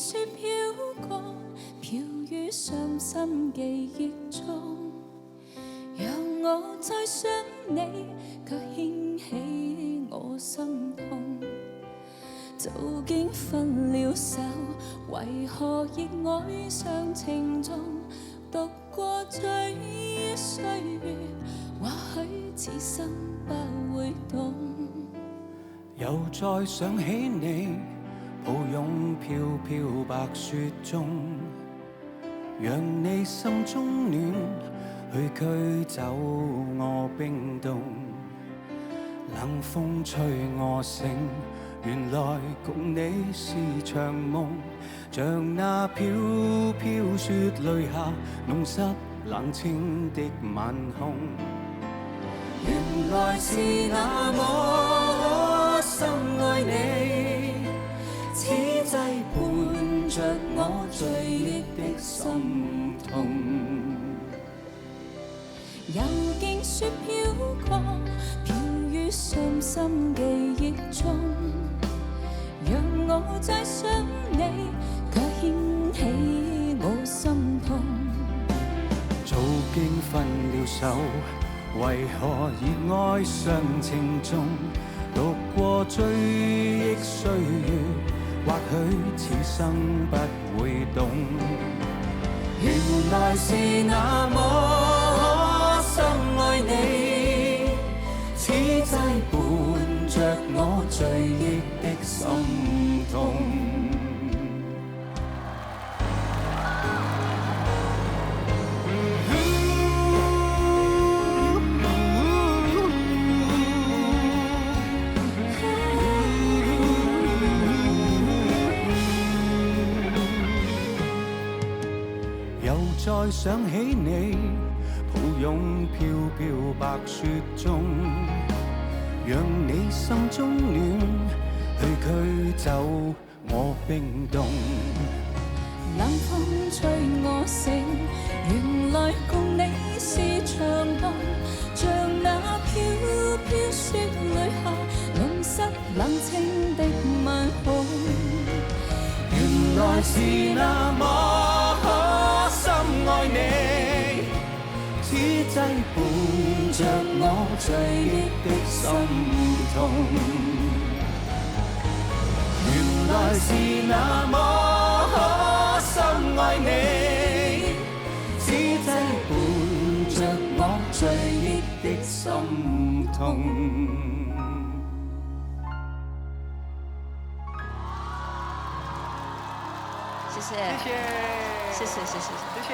雪飄過，飄於傷心記憶中。讓我再想你，卻掀起我心痛。早經分了手，為何熱愛上情重？讀過追憶歲月，或許此生不會懂。又再想起你，抱擁飄飄白雪中，讓你心中暖，去驅走我冰凍。冷風吹我醒，原來共你是場夢，像那飄飄雪淚下弄濕冷清的晚空。原來是那麼深愛你，此際伴着我醉憶的心痛。又見雪飄過，飄於傷心記憶中。讓我再想你，卻掀起我心痛。早經分了手，為何熱愛上情重？讀過追憶歲月，或許此生不會懂。原來是那麼深愛你，此際伴着我醉憶的心痛。又再想起你，抱擁飄飄白雪中，讓你心中暖，去驅走我冰凍。冷風吹我醒，原來共你是場夢，像那飄飄雪淚下弄濕冷清的晚空。原來是那麼深愛你，此際伴着我醉憶的心痛。原來是那麼深愛你，此際伴着我醉憶的心痛。謝謝，謝謝，謝謝，謝謝。